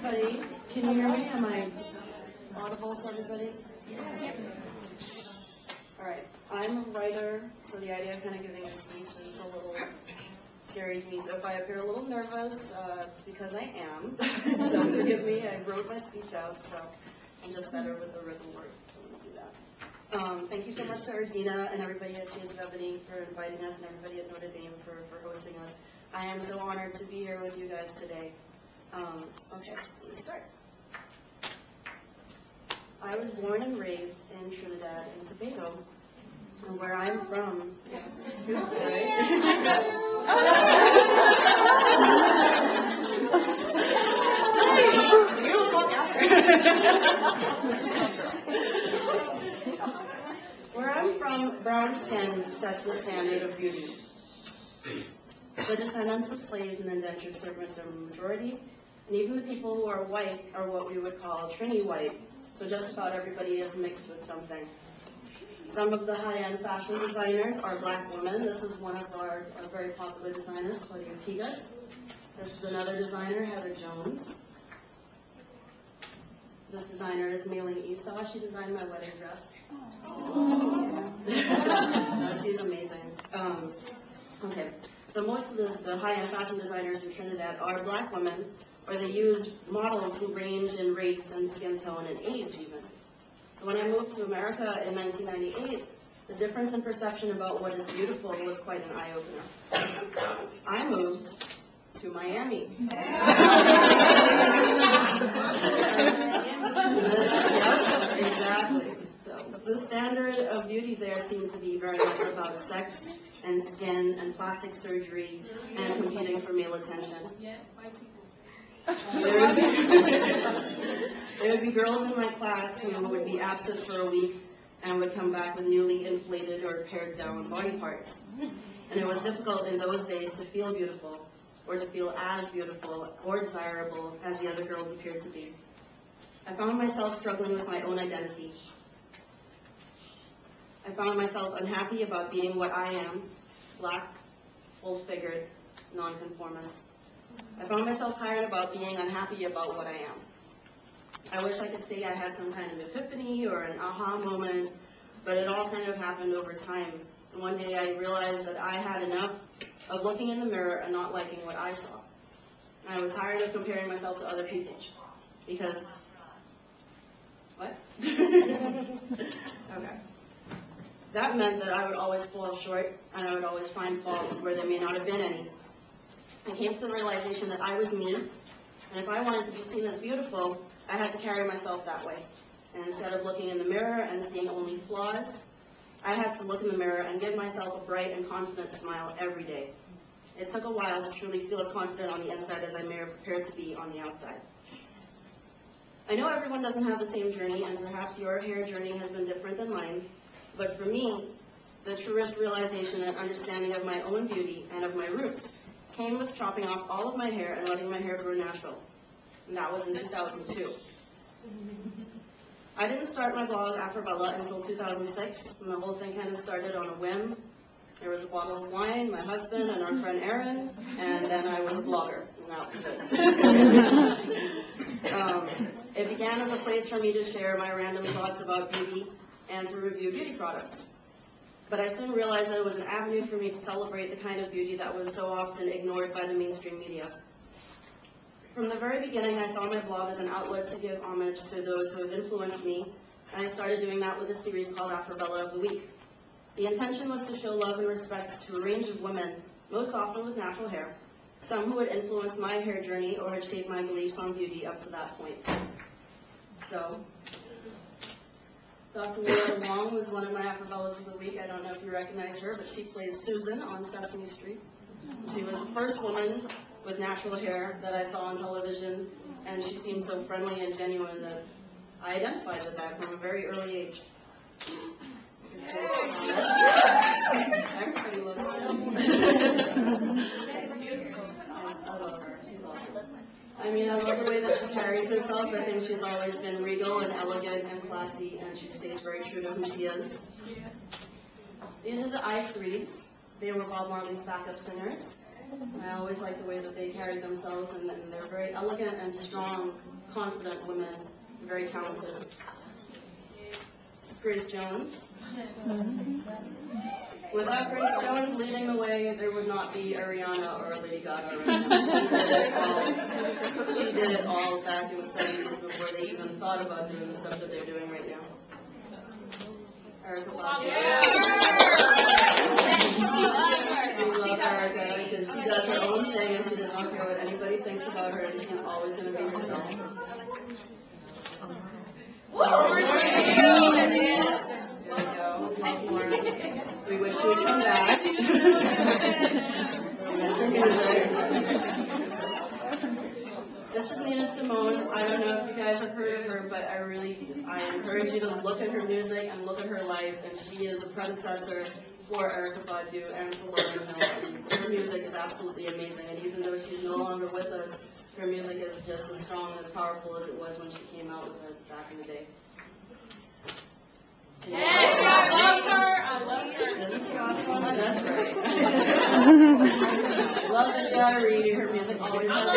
everybody. Can you hear me? Am I audible to everybody? All right. I'm a writer, so the idea of kind of giving a speech is a little scary to me. So if I appear a little nervous, it's because I am. So forgive me. I wrote my speech out, so I'm just better with the written word. So let me do that. Thank you so much to Ardina and everybody at Shades of Ebony for inviting us, and everybody at Notre Dame for hosting us. I am so honored to be here with you guys today. Okay, let me start. I was born and raised in Trinidad and Tobago, and where I'm from. Where I'm from, brown skin sets the standard of beauty. The descendants of slaves and indentured servants are the majority, and even the people who are white are what we would call Trini white, so just about everybody is mixed with something. Some of the high-end fashion designers are black women. This is one of our very popular designers, Claudia Pigas. This is another designer, Heather Jones. This designer is Mailing Esau. She designed my wedding dress. No, she's amazing. Okay, so most of the high-end fashion designers in Trinidad are black women, or they use models who range in race and skin tone and age even. So when I moved to America in 1998, the difference in perception about what is beautiful was quite an eye-opener. I moved to Miami. Yep, exactly. So the standard of beauty there seemed to be very much about sex and skin and plastic surgery and competing for male attention. There would be girls in my class who would be absent for a week and would come back with newly inflated or pared down body parts. And it was difficult in those days to feel beautiful, or to feel as beautiful or desirable as the other girls appeared to be. I found myself struggling with my own identity. I found myself unhappy about being what I am, black, full-figured, nonconformist. I found myself tired about being unhappy about what I am. I wish I could say I had some kind of epiphany or an aha moment, but it all kind of happened over time. And one day I realized that I had enough of looking in the mirror and not liking what I saw. I was tired of comparing myself to other people. Because, what? Okay. That meant that I would always fall short, and I would always find fault where there may not have been any. I came to the realization that I was me, and if I wanted to be seen as beautiful, I had to carry myself that way. And instead of looking in the mirror and seeing only flaws, I had to look in the mirror and give myself a bright and confident smile every day. It took a while to truly feel as confident on the inside as I may have prepared to be on the outside. I know everyone doesn't have the same journey, and perhaps your hair journey has been different than mine, but for me, the truest realization and understanding of my own beauty and of my roots came with chopping off all of my hair and letting my hair grow natural. And that was in 2002. I didn't start my blog, Afrobella, until 2006, and the whole thing kind of started on a whim. There was a bottle of wine, my husband, and our friend Aaron, and then I was a blogger, and that was it. It began as a place for me to share my random thoughts about beauty and to review beauty products. But I soon realized that it was an avenue for me to celebrate the kind of beauty that was so often ignored by the mainstream media. From the very beginning, I saw my blog as an outlet to give homage to those who have influenced me, and I started doing that with a series called Afrobella of the Week. The intention was to show love and respect to a range of women, most often with natural hair, some who had influenced my hair journey or had shaped my beliefs on beauty up to that point. So, Dr. Laura Wong was one of my Afrobellas of the Week. I don't know if you recognize her, but she plays Susan on Sesame Street. She was the first woman with natural hair that I saw on television, and she seemed so friendly and genuine that I identified with that from a very early age. Everybody loves her. I love her. She's awesome. I mean, I love the way that she carries herself. I think she's always been regal and elegant and classy, and she stays very true to who she is. These are the I3. They were Bob Marley's backup singers. I always like the way that they carry themselves, and they're very elegant and strong, confident women, very talented. Grace Jones. Without Grace Jones leading the way, there would not be Ariana or Lady Gaga right now. She did it all back in the 70s before they even thought about doing the stuff that they're doing right now. Erica Badu. We love Erica because she does her own thing and she does not care what anybody thinks about her, and she's always going to be herself. We wish you would come back. This is Nina Simone. I don't know if you guys have heard of her, but I encourage you to look at her music and look at her life, and she is a predecessor for Erica Badu and for Lauren Hill. And her music is absolutely amazing, and even though she's no longer with us, her music is just as strong and as powerful as it was when she came out with it back in the day. Yes, I love her. I love her. Isn't she awesome? That's right. Love the diary. Her music always has a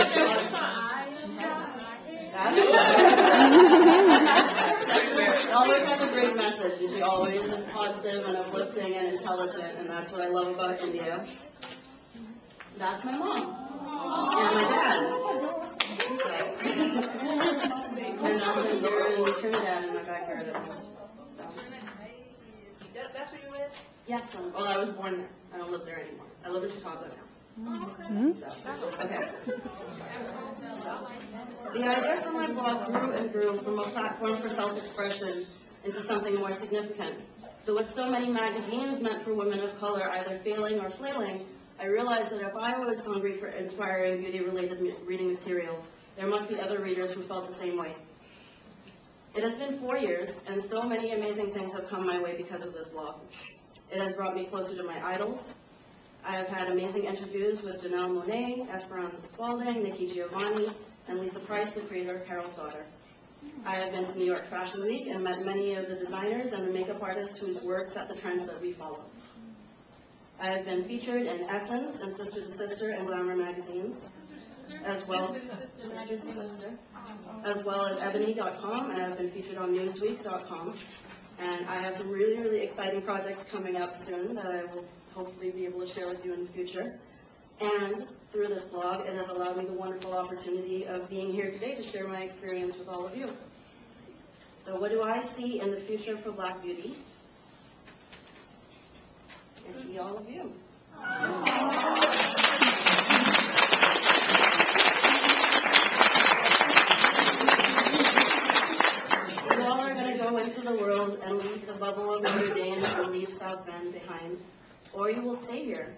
always has a great message, and she always is positive and uplifting and intelligent, and that's what I love about India. That's my mom. And my dad. And they're in Trinidad in my backyard. So. That's where you live? Yes, well, I was born there. I don't live there anymore. I live in Chicago now. So, okay. The idea for my blog grew and grew from a platform for self-expression into something more significant. So with so many magazines meant for women of color either failing or flailing, I realized that if I was hungry for inspiring beauty-related reading material, there must be other readers who felt the same way. It has been 4 years, and so many amazing things have come my way because of this blog. It has brought me closer to my idols. I have had amazing interviews with Janelle Monáe, Esperanza Spalding, Nikki Giovanni, and Lisa Price, the creator of Carol's Daughter. I have been to New York Fashion Week and met many of the designers and the makeup artists whose work set the trends that we follow. I have been featured in Essence and Sister to Sister and Glamour magazines, as well as Ebony.com, and I've been featured on Newsweek.com. And I have some really, really exciting projects coming up soon that I will hopefully be able to share with you in the future. And through this blog, it has allowed me the wonderful opportunity of being here today to share my experience with all of you. So what do I see in the future for Black beauty? I see all of you. You all are going to go into the world and leave the bubble of Notre Dame and leave South Bend behind, or you will stay here.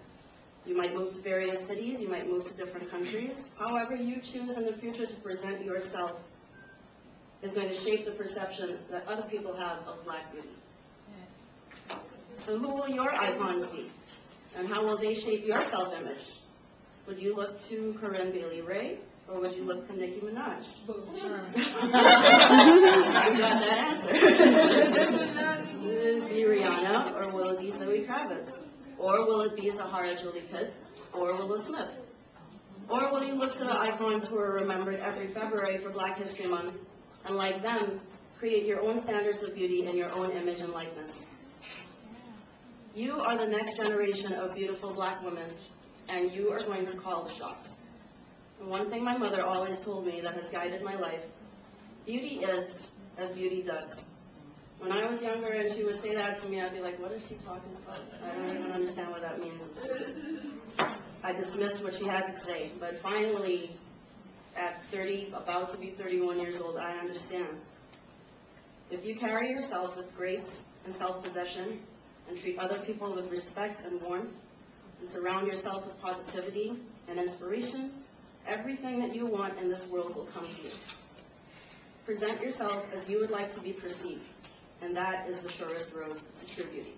You might move to various cities, you might move to different countries. However you choose in the future to present yourself is going to shape the perception that other people have of Black beauty. So who will your icons be? And how will they shape your self-image? Would you look to Corinne Bailey Rae, or would you look to Nicki Minaj? You got that answer. Will it be Rihanna, or will it be Zoe Kravitz? Or will it be Zahara Julie Pitt, or Willow Smith? Or will you look to the icons who are remembered every February for Black History Month, and like them, create your own standards of beauty in your own image and likeness? You are the next generation of beautiful Black women, and you are going to call the shots. And one thing my mother always told me that has guided my life, beauty is as beauty does. When I was younger and she would say that to me, I'd be like, what is she talking about? I don't even understand what that means. I dismissed what she had to say. But finally, at 30, about to be 31 years old, I understand. If you carry yourself with grace and self-possession, and treat other people with respect and warmth, and surround yourself with positivity and inspiration, everything that you want in this world will come to you. Present yourself as you would like to be perceived, and that is the surest road to true beauty.